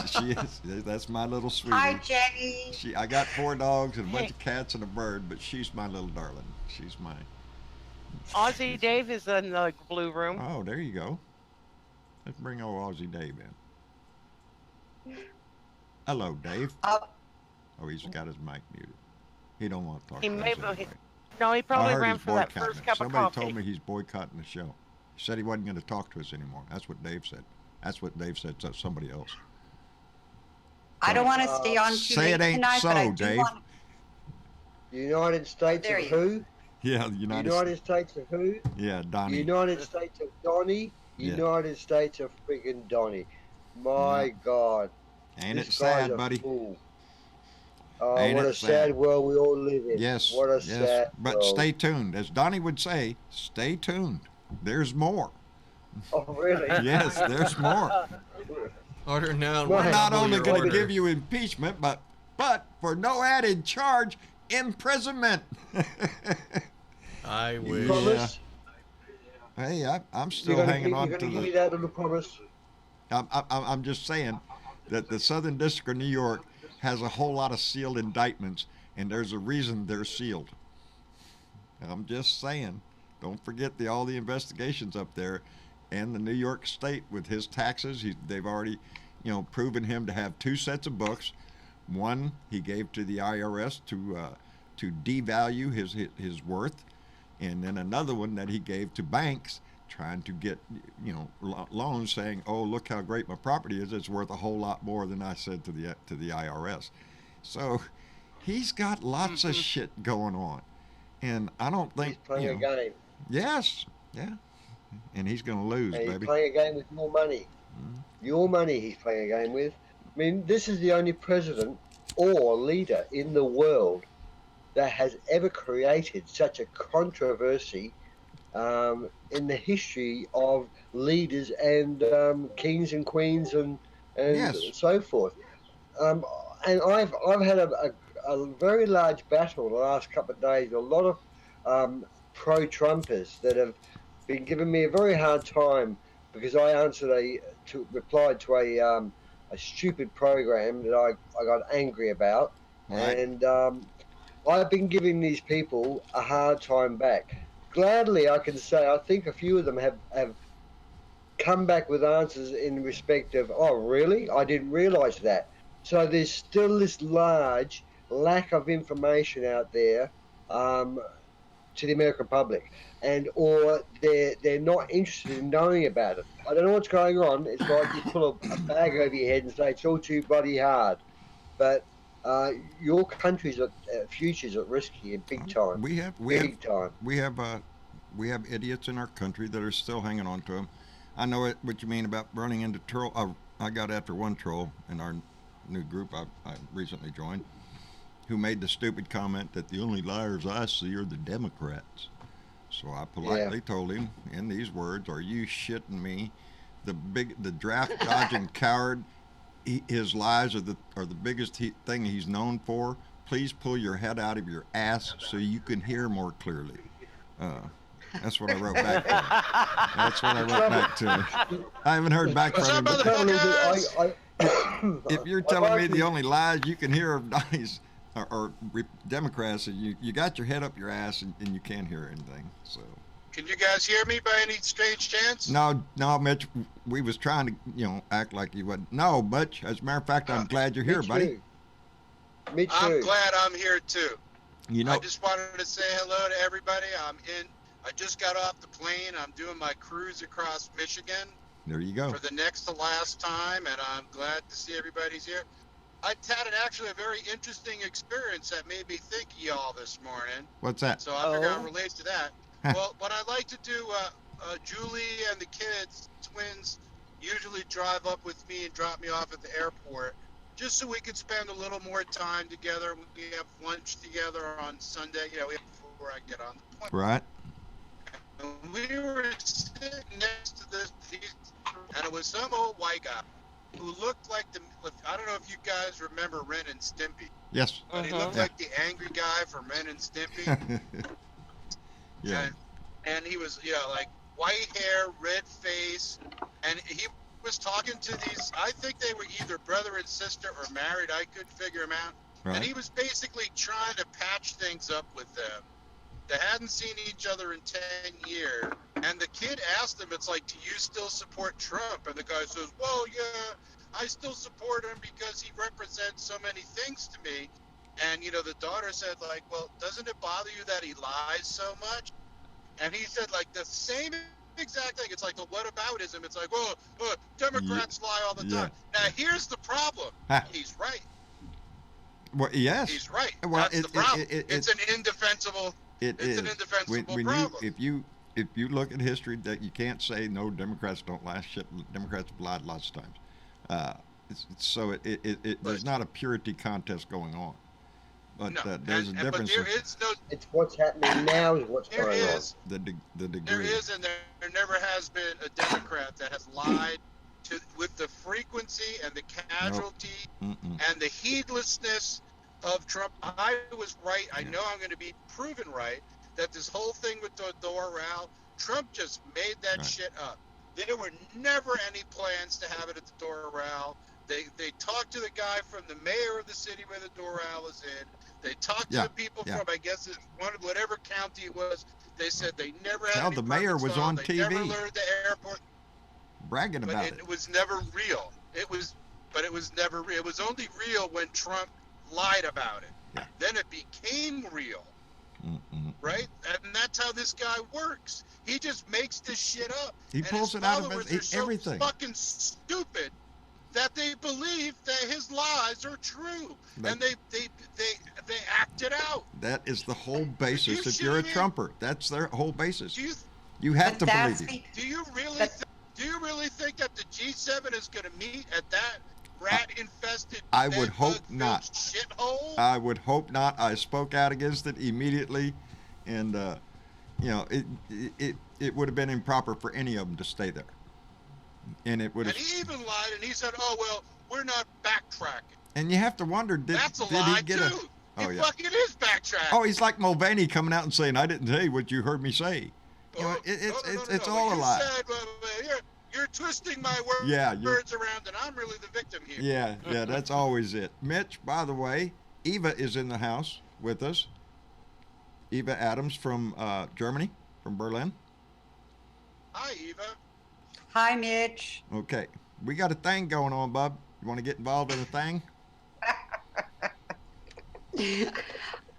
She is. That's my little sweetie. Hi, Jenny. I got 4 dogs and a bunch of cats and a bird, but she's my little darling. She's my. Aussie Dave is in the blue room. Oh, there you go. Let's bring old Aussie Dave in. Hello, Dave. Oh, he's got his mic muted. He don't want to talk He to may us have- anyway. No, he I probably heard ran he's for that boycotting first it. cup of Somebody coffee. told me he's boycotting the show. He said he wasn't going to talk to us anymore. That's what Dave said. That's what Dave said to somebody else. I don't want to stay on too Say late it ain't tonight, so, but I do Dave. want. United States There of you who? Yeah, the United States of who? Yeah, Donnie. United States of Donnie. Yeah. United States of friggin' Donnie. My God. Ain't it this guy's sad, a buddy? fool. Oh, Ain't what it a sad? sad world we all live in. Yes. What a yes. sad But world. stay tuned. As Donnie would say, stay tuned. There's more. Oh, really? Yes, there's more. Order now. We're We're not Pull only your going to order. give you impeachment, but for no added charge, imprisonment. I You wish. promise? Hey, I'm You're still gonna hanging on give to me the. that little promise? I'm just saying that the Southern District of New York has a whole lot of sealed indictments, and there's a reason they're sealed. I'm just saying. Don't forget all the investigations up there, and the New York State with his taxes. They've already, proven him to have 2 sets of books. One he gave to the IRS to devalue his worth, and then another one that he gave to banks trying to get loans, saying, "Oh, look how great my property is. It's worth a whole lot more than I said to the IRS." So he's got lots of shit going on, and I don't He's think playing a game. Yes, yeah, and he's going to lose, And he's baby. playing a game with your money. Your money he's playing a game with. I mean, this is the only president or leader in the world that has ever created such a controversy in the history of leaders and kings and queens and Yes. so forth. And I've had a very large battle the last couple of days. A lot of pro-Trumpers that have been giving me a very hard time because I replied to a stupid program that I got angry about, Right. and I've been giving these people a hard time back. Gladly, I can say I think a few of them have come back with answers in respect of, oh, really? I didn't realise that. So there's still this large lack of information out there to the American public, or they're not interested in knowing about it. I don't know what's going on. It's like you pull a bag over your head and say it's all too bloody hard. But your country's future's at risk here, big time. We have idiots in our country that are still hanging on to them. I know what you mean about running into troll. I got after one troll in our new group I recently joined, who made the stupid comment that the only liars I see are the Democrats. So I politely told him in these words, "Are you shitting me? The draft dodging coward. His lies are the biggest thing he's known for. Please pull your head out of your ass so you can hear more clearly." That's what I wrote back to him. That's what I wrote back to him. I haven't heard back from him. If you're telling me the only lies you can hear of or Democrats, you got your head up your ass and you can't hear anything. So. Can you guys hear me by any strange chance? No, Mitch. We was trying to, act like you wouldn't. No, Butch. As a matter of fact, I'm glad you're here, buddy. Me too. I'm glad I'm here too. I just wanted to say hello to everybody. I just got off the plane. I'm doing my cruise across Michigan. There you go. For the next to last time, and I'm glad to see everybody's here. I had actually a very interesting experience that made me think of y'all this morning. What's that? So I figured I'd relate to that. Well, what I like to do, Julie and the kids, twins, usually drive up with me and drop me off at the airport, just so we could spend a little more time together. We have lunch together on Sunday, before I get on the plane. Right. And we were sitting next to and it was some old white guy who looked like I don't know if you guys remember Ren and Stimpy. Yes. But he looked like the angry guy from Ren and Stimpy. Yeah. And he was, like white hair, red face, and he was talking to these, I think they were either brother and sister or married. I couldn't figure them out. Right. And he was basically trying to patch things up with them. They hadn't seen each other in 10 years. And the kid asked him, it's like, do you still support Trump? And the guy says, well, yeah, I still support him because he represents so many things to me. And, the daughter said, like, well, doesn't it bother you that he lies so much? And he said, like, the same exact thing. It's like the whataboutism. It's like, well, Democrats lie all the time. Now, here's the problem. He's right. Well, yes. He's right. Well, that's the problem. It's an indefensible problem. If you look at history, that you can't say no, Democrats don't lie. Shit, Democrats have lied lots of times. There's not a purity contest going on. But there's a difference. But there is no. It's what's happening now is what's going on. The degree. There is, and there never has been a Democrat that has lied with the frequency and the casualty and the heedlessness of Trump. I was right. I know I'm going to be proven right that this whole thing with the Doral, Trump just made that shit up. There were never any plans to have it at the Doral. They talked to the guy from the mayor of the city where the Doral is in. They talked to the people from, I guess, whatever county it was. They said they never had any the mayor was on TV. They never learned the airport. Bragging about it. It was never real. It was never real. It was only real when Trump lied about it. Yeah. Then it became real. Right? And that's how this guy works. He just makes this shit up. He pulls it out of everything. So fucking stupid that they believe that his lies are true, and they act it out. That is the whole basis. If you're a Trumper, that's their whole basis. You have to But believe it. Do you really think that the G7 is going to meet at that rat-infested? I would hope not. Shithole. I would hope not. I spoke out against it immediately, and it would have been improper for any of them to stay there. And it would have. And he even lied, and he said, "Oh well, we're not backtracking." And you have to wonder, did lie he get too. He fucking is backtracking. Oh, he's like Mulvaney coming out and saying, "I didn't say what you heard me say." You know, it's no. all What a lie. you said, you're twisting my words around, and I'm really the victim here. Yeah, that's always it. Mitch, by the way, Eva is in the house with us. Eva Adams from Germany, from Berlin. Hi, Eva. Hi, Mitch. Okay, we got a thing going on, bub. You want to get involved in a thing?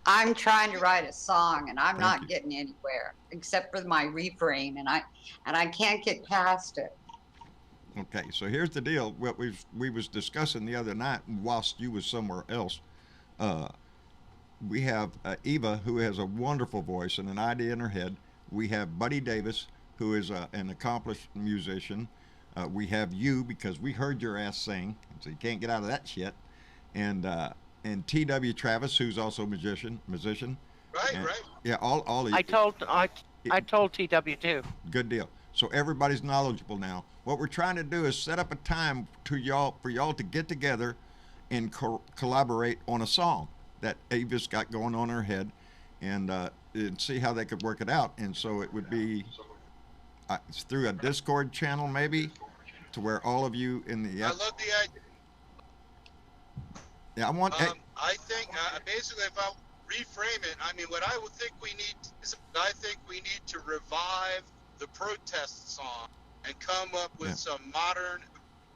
I'm trying to write a song, and I'm not getting anywhere except for my refrain, and I can't get past it. Okay, so here's the deal. What we was discussing the other night whilst you was somewhere else. We have Eva, who has a wonderful voice and an idea in her head. We have Buddy Davis, who is an accomplished musician. We have you, because we heard your ass sing, so you can't get out of that shit. And T.W. Travis, who's also a musician. Right. Yeah, all these. I told TW too. Good deal. So everybody's knowledgeable now. What we're trying to do is set up a time for y'all to get together and collaborate on a song that Ava's got going on in her head, and see how they could work it out. And so it would be through a Discord channel, maybe, to where all of you in the. I love the idea. Yeah, I want. I think basically, if I reframe it, I mean, what I would think we need is, I think we need to revive the protest song and come up with some modern,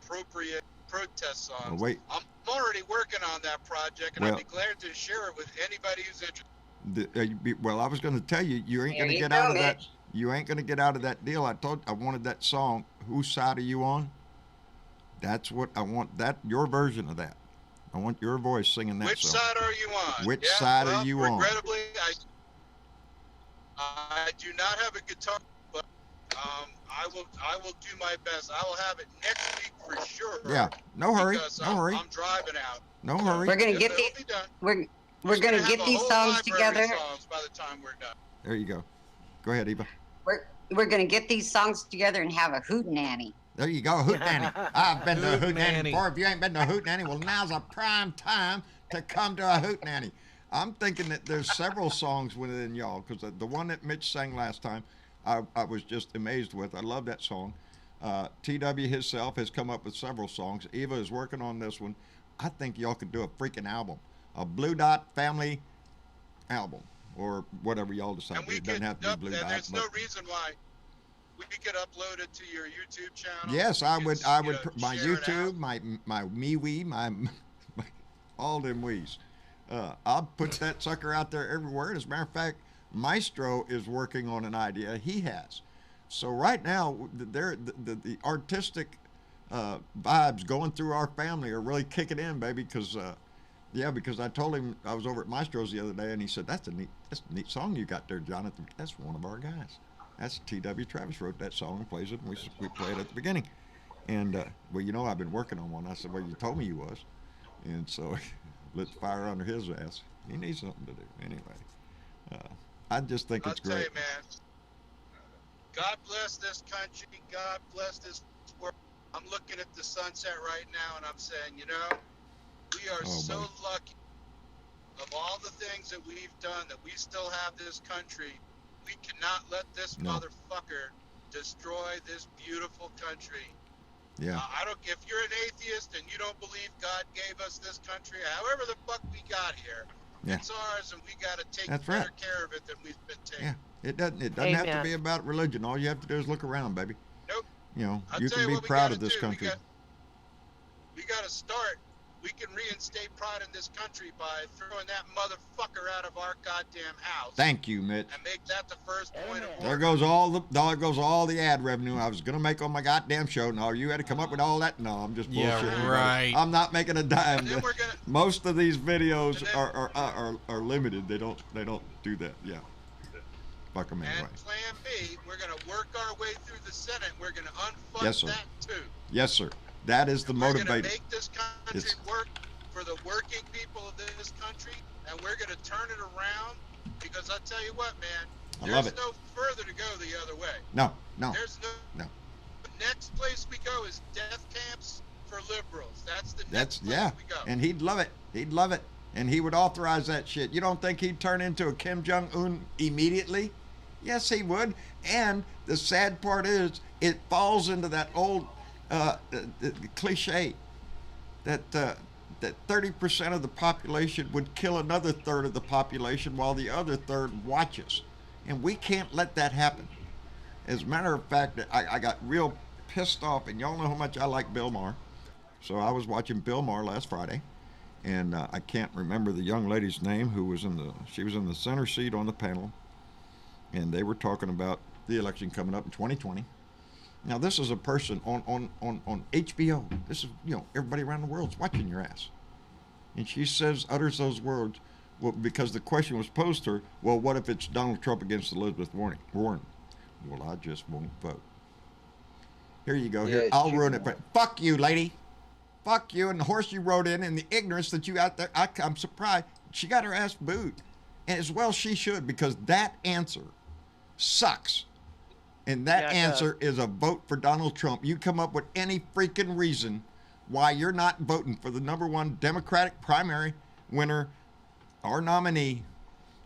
appropriate protest songs. Well, wait. I'm already working on that project, and I'd be glad to share it with anybody who's interested. Well, I was going to tell you, you ain't going to get out of that. You ain't going to get out of that deal. I wanted that song. Whose side are you on? That's what I want. Your version of that. I want your voice singing that Which song. side are you on? Which side are you on? Regrettably, I do not have a guitar, but I will do my best. I will have it next week for sure. Yeah, no hurry, no hurry. I'm driving out. No hurry. We're gonna get these. We're gonna get these songs together. Songs by the time we're done. There you go. Go ahead, Eva. We're gonna get these songs together and have a hootenanny. There you go, hootenanny. I've been to a hootenanny before. If you ain't been to a hootenanny, well, now's a prime time to come to a hootenanny. I'm thinking that there's several songs within y'all, because the one that Mitch sang last time, I was just amazed with. I love that song. TW himself has come up with several songs. Eva is working on this one. I think y'all could do a freaking album, a Blue Dot Family album, or whatever y'all decide. It doesn't have to be Blue Dot. There's no reason why. We could upload it to your YouTube channel. Yes, I would. My YouTube, my MeWe, my all them wees. I'll put that sucker out there everywhere. As a matter of fact, Maestro is working on an idea he has. So right now, the artistic vibes going through our family are really kicking in, baby. Because I told him I was over at Maestro's the other day, and he said, "That's a neat song you got there, Jonathan. That's one of our guys." That's T.W. Travis wrote that song and plays it, and we play it at the beginning. And, well, I've been working on one. I said, well, you told me you was. And so let's fire under his ass. He needs something to do. Anyway, I just think it's great. I'll tell you, man, God bless this country. God bless this world. I'm looking at the sunset right now, and I'm saying, we are so lucky of all the things that we've done, that we still have this country. We cannot let this motherfucker destroy this beautiful country. Yeah. If you're an atheist and you don't believe God gave us this country, however the fuck we got here, it's ours, and we got to take better care of it than we've been taking. Yeah. It doesn't have to be about religion. All you have to do is look around, baby. Nope. You can be proud of this country. We got to start. We can reinstate pride in this country by throwing that motherfucker out of our goddamn house. Thank you, Mitch. And make that the first point of order. There goes all the ad revenue I was gonna make on my goddamn show. No, you had to come up with all that. No, I'm just bullshitting. Yeah, right. I'm not making a dime. Most of these videos are limited. They don't do that. Yeah. Fuck them anyway. And Plan B, we're gonna work our way through the Senate. We're gonna unfund that too. Yes, sir. That is the motivator. We're going to make this country work for the working people of this country, and we're going to turn it around, because I'll tell you what, man, there's no further to go the other way. No. There's no. The next place we go is death camps for liberals. That's the next place we go. And he'd love it. He'd love it. And he would authorize that shit. You don't think he'd turn into a Kim Jong-un immediately? Yes, he would. And the sad part is, it falls into that old cliche that 30% of the population would kill another third of the population while the other third watches. And we can't let that happen. As a matter of fact, I got real pissed off, and y'all know how much I like Bill Maher. So I was watching Bill Maher last Friday, and I can't remember the young lady's name who was she was in the center seat on the panel, and they were talking about the election coming up in 2020. Now, this is a person on HBO. This is, everybody around the world's watching your ass. And she utters those words, well, because the question was posed to her, well, what if it's Donald Trump against Elizabeth Warren? Well, I just won't vote. Here you go. Here, I'll ruin it. But fuck you, lady. Fuck you and the horse you rode in and the ignorance that you out there. I'm surprised. She got her ass booed. And as well she should, because that answer sucks. And that answer is a vote for Donald Trump. You come up with any freaking reason why you're not voting for the #1 Democratic primary winner or nominee.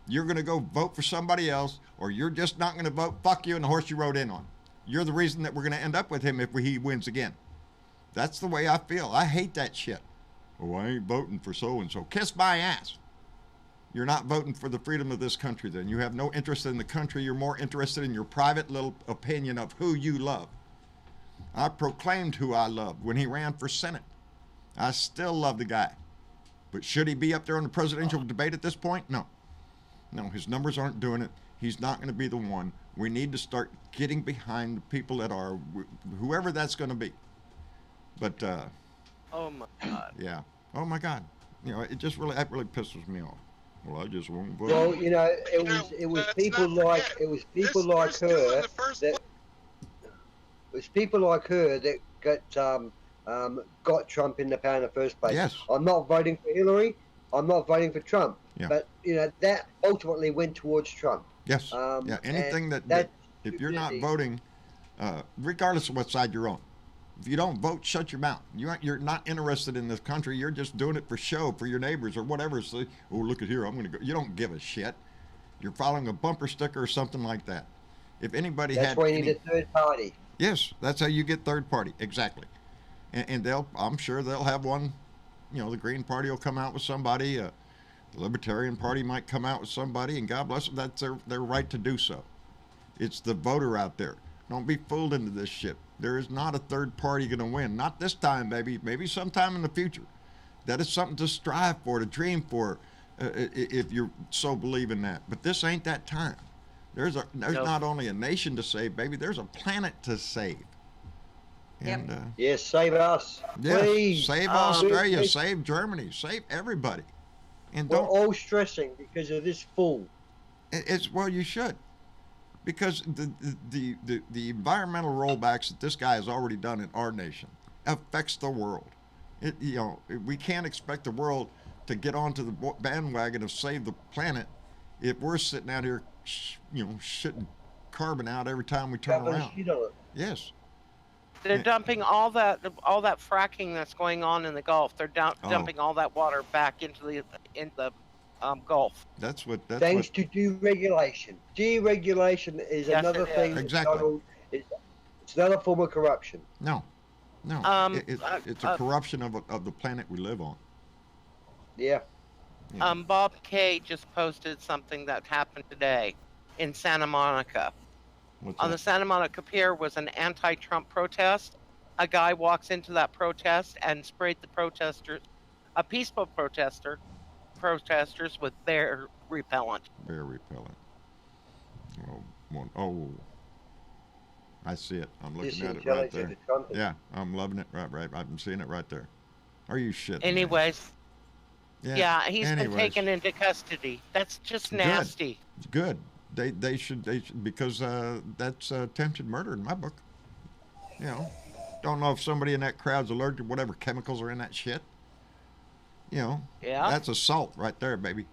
You're going to go vote for somebody else, or you're just not going to vote. Fuck you and the horse you rode in on. You're the reason that we're going to end up with him if he wins again. That's the way I feel. I hate that shit. Oh, I ain't voting for so-and-so. Kiss my ass. You're not voting for the freedom of this country then. You have no interest in the country. You're more interested in your private little opinion of who you love. I proclaimed who I loved when he ran for Senate. I still love the guy. But should he be up there on the presidential debate at this point? No. No, his numbers aren't doing it. He's not going to be the one. We need to start getting behind the people that are, whoever that's going to be. But, oh my God. Yeah. Oh my God. That really pisses me off. Well, I just won't vote. Well, it was people like her that got Trump in the power in the first place. Yes. I'm not voting for Hillary. I'm not voting for Trump. Yeah. But that ultimately went towards Trump. Yes. Anything that if you're not voting, regardless of what side you're on, if you don't vote, shut your mouth. You're not interested in this country. You're just doing it for show, for your neighbors or whatever. So, oh, look at here, I'm going to go. You don't give a shit. You're following a bumper sticker or something like that. If anybody that's why you need a third party. Yes, that's how you get third party. Exactly. And I'm sure they'll have one. The Green Party will come out with somebody. The Libertarian Party might come out with somebody, and God bless them, that's their right to do so. It's the voter out there. Don't be fooled into this shit. There is not a third party going to win. Not this time, baby. Maybe sometime in the future. That is something to strive for, to dream for, if you so believe in that. But this ain't that time. There's not only a nation to save, baby. There's a planet to save. And, yes, save us. Yes, please. Save Australia, save Germany, save everybody. And we're all stressing because of this fool. Well, you should. Because the environmental rollbacks that this guy has already done in our nation affects the world. We can't expect the world to get onto the bandwagon of save the planet if we're sitting out here, shitting carbon out every time we turn around. Yes. They're dumping all that fracking that's going on in the Gulf. They're dumping all that water back into the Gulf. That's thanks to deregulation. Deregulation is another thing. Exactly. It's another form of corruption. No. It's a corruption of the planet we live on. Yeah. Bob Kay just posted something that happened today in Santa Monica. On the Santa Monica Pier was an anti-Trump protest. A guy walks into that protest and sprayed the peaceful protesters with bear repellent. Bear repellent. Oh, I see it. I'm looking at it right there. Yeah, I'm loving it. Right. I'm seeing it right there. Are you shitting? Anyways. Yeah, he's been taken into custody. That's just nasty. Good. They should because that's attempted murder in my book. Don't know if somebody in that crowd's allergic to whatever chemicals are in that shit. Yeah. That's assault right there, baby,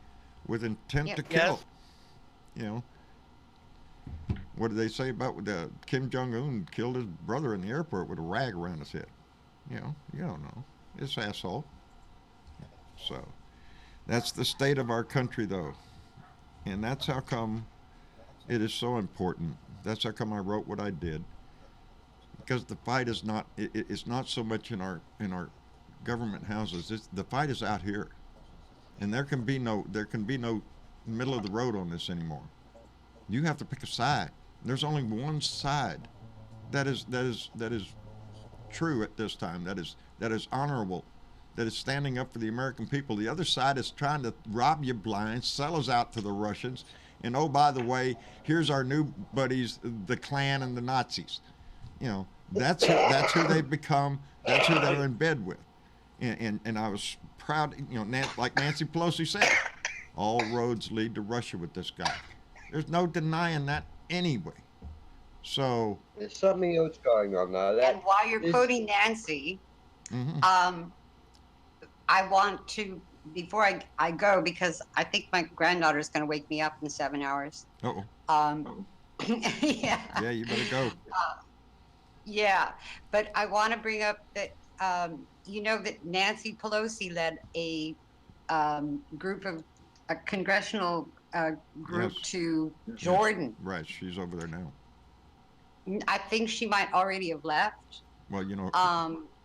with intent to kill. What did they say about Kim Jong-un killed his brother in the airport with a rag around his head? You don't know. This asshole. So that's the state of our country, though, and that's how come It is so important. That's how come I wrote what I did. Because the fight is not. It's not so much in our government houses. The fight is out here, and there can be no middle of the road on this anymore. You have to pick a side. There's only one side that is true at this time. That is honorable. That is standing up for the American people. The other side is trying to rob you blind, sell us out to the Russians, and oh, by the way, here's our new buddies, the Klan and the Nazis. You know, that's who they've become. That's who they're in bed with. And I was proud, you know, like Nancy Pelosi said, all roads lead to Russia with this guy. There's no denying that anyway. So there's something else going on now. And while you're quoting Nancy, I want to, before I go, because I think my granddaughter is going to wake me up in 7 hours. Uh-oh. Yeah. Yeah, you better go. Yeah, but I want to bring up that you know that Nancy Pelosi led a congressional group to Jordan. Yes. Right, she's over there now. I think she might already have left. Well, you know,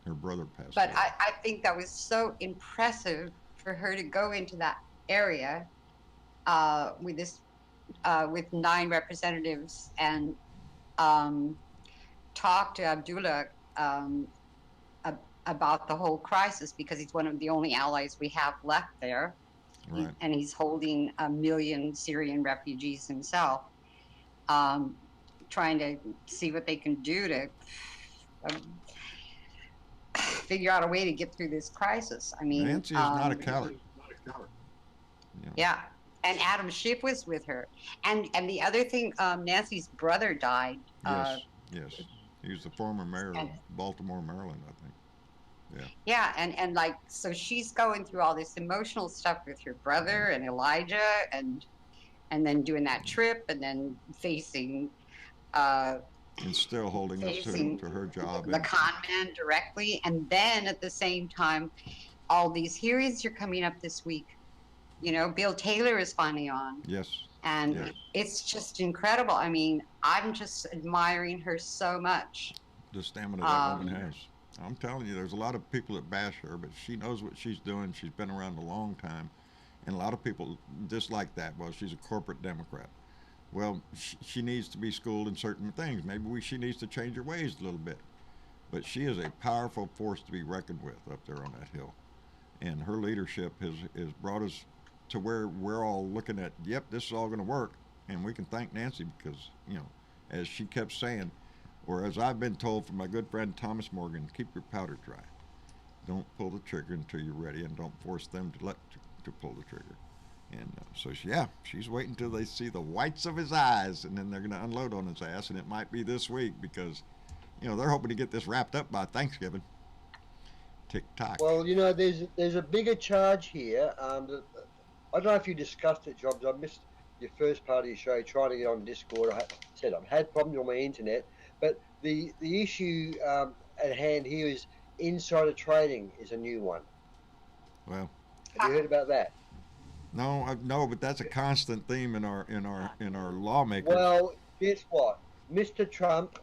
her brother passed But away. I think that was so impressive for her to go into that area with 9 representatives and talk to Abdullah about the whole crisis, because he's one of the only allies we have left there. Right. And he's holding 1 million Syrian refugees himself, trying to see what they can do to figure out a way to get through this crisis. I mean, Nancy is not a coward. Yeah, and Adam Schiff was with her, and the other thing, Nancy's brother died. Yes. He was the former mayor of Baltimore, Maryland, I think. Yeah, and like, so she's going through all this emotional stuff with her brother and Elijah, and then doing that trip, and then facing. And still holding up to her job. The con man directly, and then at the same time, all these hearings are coming up this week. You know, Bill Taylor is finally on. Yes. And it's just incredible. I mean, I'm just admiring her so much. The stamina that woman has. I'm telling you, there's a lot of people that bash her, but she knows what she's doing. She's been around a long time. And a lot of people dislike that. Well, she's a corporate Democrat. Well, she needs to be schooled in certain things. Maybe she needs to change her ways a little bit. But she is a powerful force to be reckoned with up there on that hill. And her leadership has brought us to where we're all looking at, yep, this is all going to work. And we can thank Nancy because, you know, as she kept saying, or as I've been told from my good friend Thomas Morgan, keep your powder dry. Don't pull the trigger until you're ready, and don't force them to pull the trigger. And so, she's waiting until they see the whites of his eyes, and then they're going to unload on his ass, and it might be this week because, you know, they're hoping to get this wrapped up by Thanksgiving. Tick-tock. Well, you know, there's a bigger charge here. I don't know if you discussed it, Jobs. I missed your first part of your show trying to get on Discord. I've had problems on my internet. But the issue at hand here is insider trading is a new one. Well, have you heard about that? No, but that's a constant theme in our lawmakers. Well, guess what? Mr. Trump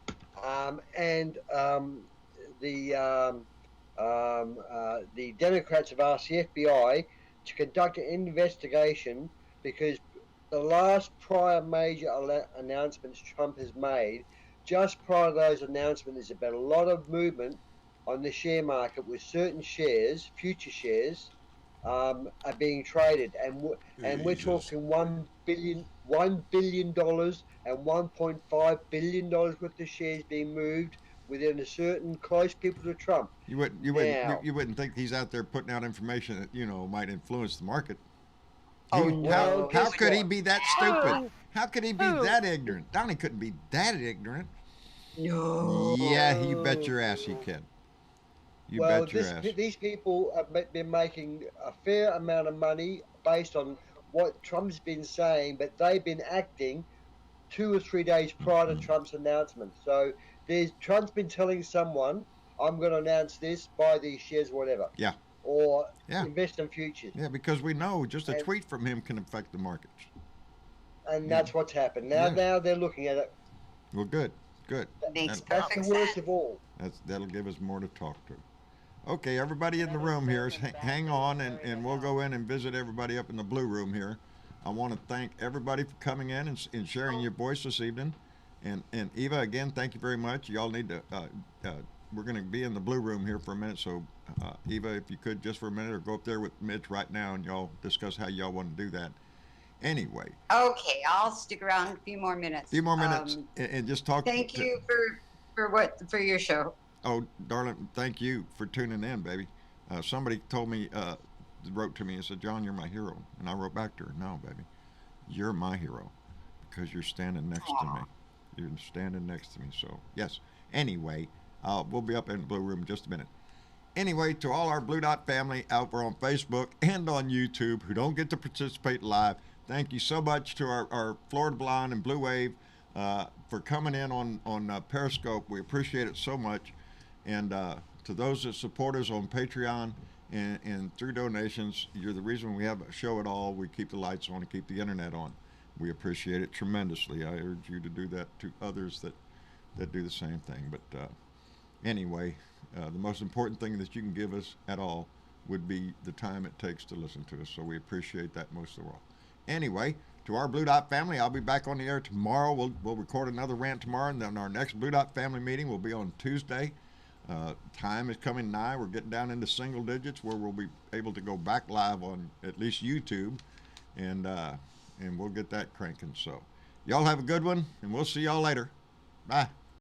and the Democrats have asked the FBI to conduct an investigation because the last prior major announcements Trump has made, just prior to those announcements, there's been a lot of movement on the share market with certain shares, future shares, are being traded, and we're talking $1 billion and $1.5 billion worth of shares being moved within a certain close people to Trump. You wouldn't think he's out there putting out information that, you know, might influence the market. No. How could he be that stupid? How could he be that ignorant? Donnie couldn't be that ignorant. No. Yeah, you bet your ass he can. These people have been making a fair amount of money based on what Trump's been saying, but they've been acting 2 or 3 days prior to Trump's announcement. So Trump's been telling someone, I'm going to announce this, buy these shares, whatever. Yeah. Or invest in futures. Yeah, because we know just a tweet from him can affect the markets. And that's what's happened. Now they're looking at it. Well, good. Makes And That's the perfect worst sense. of all. that'll give us more to talk to. Okay, everybody in the room here, hang on, and we'll go in and visit everybody up in the blue room here. I want to thank everybody for coming in and sharing your voice this evening. And Eva, again, thank you very much. Y'all need to, we're going to be in the blue room here for a minute. So, Eva, if you could just for a minute, or go up there with Mitch right now and y'all discuss how y'all want to do that. Anyway. Okay, I'll stick around a few more minutes. And just talk. Thank you for your show. Oh, darling, thank you for tuning in, baby. Somebody told me, wrote to me and said, John, you're my hero. And I wrote back to her, no, baby, you're my hero because you're standing next to me. You're standing next to me. So, yes. Anyway, we'll be up in the blue room in just a minute. Anyway, to all our Blue Dot family out there on Facebook and on YouTube who don't get to participate live, thank you so much to our Florida Blonde and Blue Wave for coming in on Periscope. We appreciate it so much. And to those that support us on Patreon and through donations, you're the reason we have a show at all. We keep the lights on and keep the internet on. We appreciate it tremendously. I urge you to do that to others that do the same thing. But anyway, the most important thing that you can give us at all would be the time it takes to listen to us. So we appreciate that most of all. Anyway, to our Blue Dot family, I'll be back on the air tomorrow. We'll record another rant tomorrow, and then our next Blue Dot family meeting will be on Tuesday. Time is coming nigh. We're getting down into single digits where we'll be able to go back live on at least YouTube, and we'll get that cranking. So y'all have a good one, and we'll see y'all later. Bye.